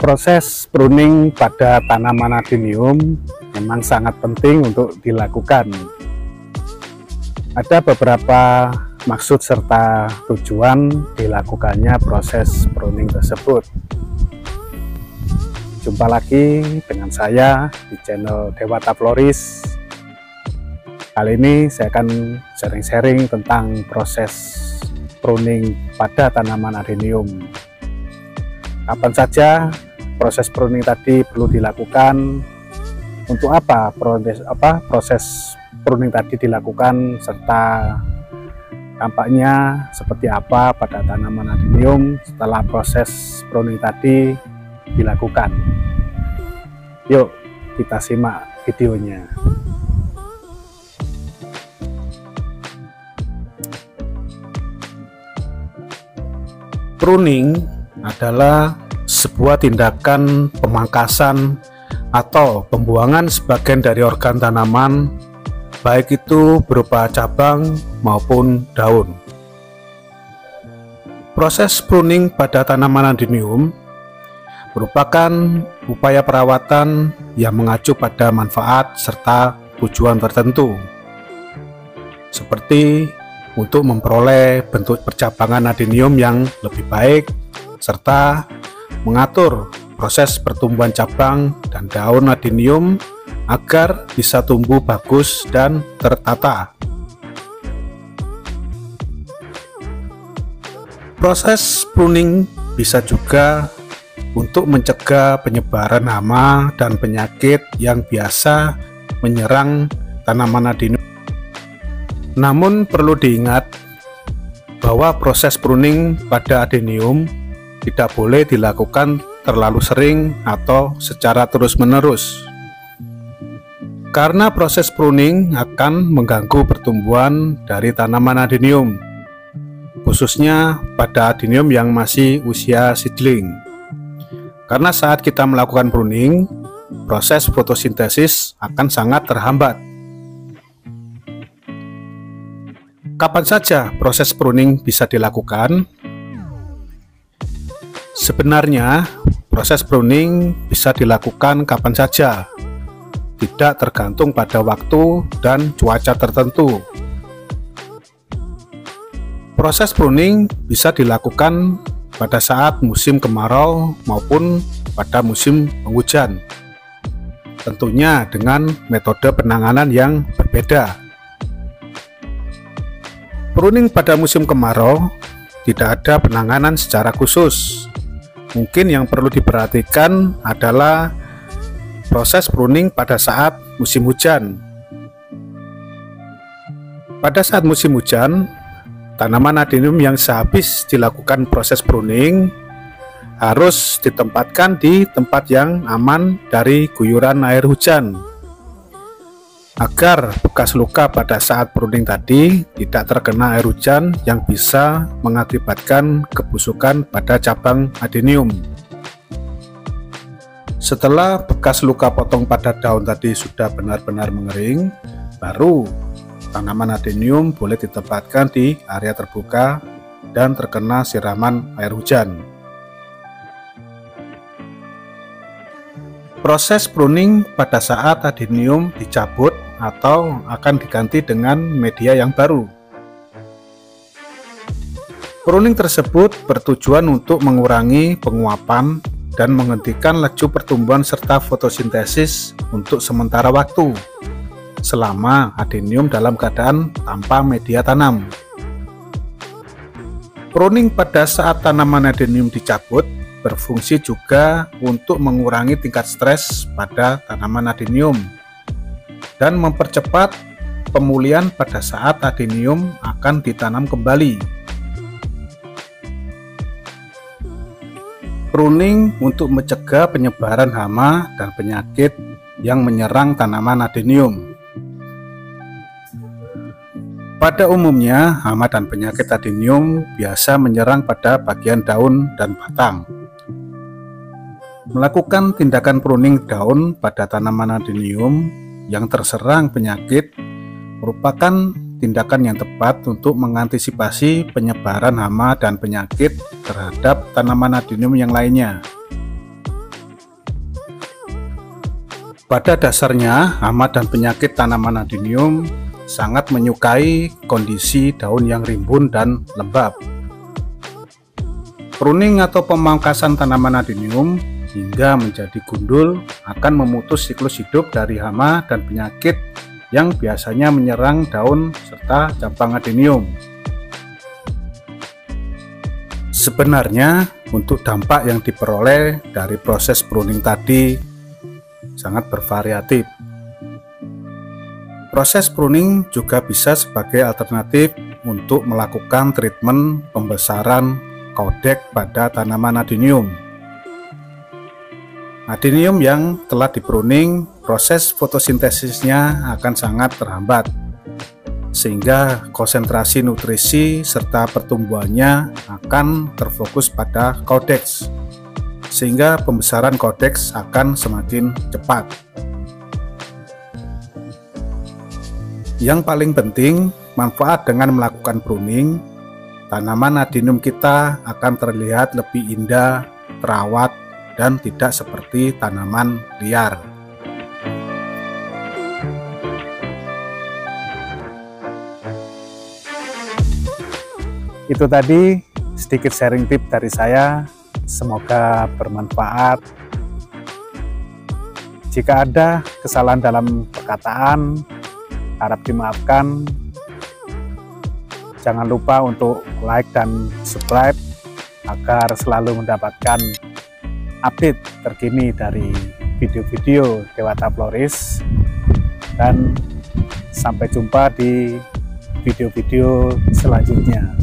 Proses pruning pada tanaman adenium memang sangat penting untuk dilakukan. Ada beberapa maksud serta tujuan dilakukannya proses pruning tersebut. Jumpa lagi dengan saya di channel Dewata Floris. Kali ini saya akan sharing-sharing tentang proses pruning pada tanaman adenium. Kapan saja proses pruning tadi perlu dilakukan, untuk apa proses pruning tadi dilakukan, serta dampaknya seperti apa pada tanaman adenium setelah proses pruning tadi dilakukan. Yuk kita simak videonya. Pruning adalah sebuah tindakan pemangkasan atau pembuangan sebagian dari organ tanaman, baik itu berupa cabang maupun daun. Proses pruning pada tanaman adenium merupakan upaya perawatan yang mengacu pada manfaat serta tujuan tertentu, seperti untuk memperoleh bentuk percabangan adenium yang lebih baik, serta mengatur proses pertumbuhan cabang dan daun adenium agar bisa tumbuh bagus dan tertata. Proses pruning bisa juga untuk mencegah penyebaran hama dan penyakit yang biasa menyerang tanaman adenium. Namun perlu diingat bahwa proses pruning pada adenium tidak boleh dilakukan terlalu sering atau secara terus-menerus, karena proses pruning akan mengganggu pertumbuhan dari tanaman adenium, khususnya pada adenium yang masih usia seedling. Karena saat kita melakukan pruning, proses fotosintesis akan sangat terhambat. Kapan saja proses pruning bisa dilakukan? Sebenarnya, proses pruning bisa dilakukan kapan saja, tidak tergantung pada waktu dan cuaca tertentu. Proses pruning bisa dilakukan pada saat musim kemarau maupun pada musim penghujan, tentunya dengan metode penanganan yang berbeda. Pruning pada musim kemarau tidak ada penanganan secara khusus. Mungkin yang perlu diperhatikan adalah proses pruning pada saat musim hujan. Pada saat musim hujan, tanaman adenium yang sehabis dilakukan proses pruning harus ditempatkan di tempat yang aman dari guyuran air hujan, agar bekas luka pada saat pruning tadi tidak terkena air hujan yang bisa mengakibatkan kebusukan pada cabang adenium. Setelah bekas luka potong pada daun tadi sudah benar-benar mengering, baru tanaman adenium boleh ditempatkan di area terbuka dan terkena siraman air hujan. Proses pruning pada saat adenium dicabut atau akan diganti dengan media yang baru. Pruning tersebut bertujuan untuk mengurangi penguapan dan menghentikan laju pertumbuhan serta fotosintesis untuk sementara waktu, selama adenium dalam keadaan tanpa media tanam. Pruning pada saat tanaman adenium dicabut berfungsi juga untuk mengurangi tingkat stres pada tanaman adenium dan mempercepat pemulihan pada saat adenium akan ditanam kembali. Pruning untuk mencegah penyebaran hama dan penyakit yang menyerang tanaman adenium. Pada umumnya, hama dan penyakit adenium biasa menyerang pada bagian daun dan batang. Melakukan tindakan pruning daun pada tanaman adenium yang terserang penyakit merupakan tindakan yang tepat untuk mengantisipasi penyebaran hama dan penyakit terhadap tanaman adenium yang lainnya. Pada dasarnya, hama dan penyakit tanaman adenium sangat menyukai kondisi daun yang rimbun dan lembab. Pruning atau pemangkasan tanaman adenium hingga menjadi gundul akan memutus siklus hidup dari hama dan penyakit yang biasanya menyerang daun serta cabang adenium. Sebenarnya, untuk dampak yang diperoleh dari proses pruning tadi sangat bervariatif. Proses pruning juga bisa sebagai alternatif untuk melakukan treatment pembesaran caudek pada tanaman adenium. Adenium yang telah dipruning, proses fotosintesisnya akan sangat terhambat, sehingga konsentrasi nutrisi serta pertumbuhannya akan terfokus pada caudeks, sehingga pembesaran caudeks akan semakin cepat. Yang paling penting, manfaat dengan melakukan pruning, tanaman adenium kita akan terlihat lebih indah, terawat, dan tidak seperti tanaman liar. Itu tadi sedikit sharing tip dari saya, semoga bermanfaat. Jika ada kesalahan dalam perkataan, harap dimaafkan. Jangan lupa untuk like dan subscribe agar selalu mendapatkan update terkini dari video-video Dewata Floris, dan sampai jumpa di video-video selanjutnya.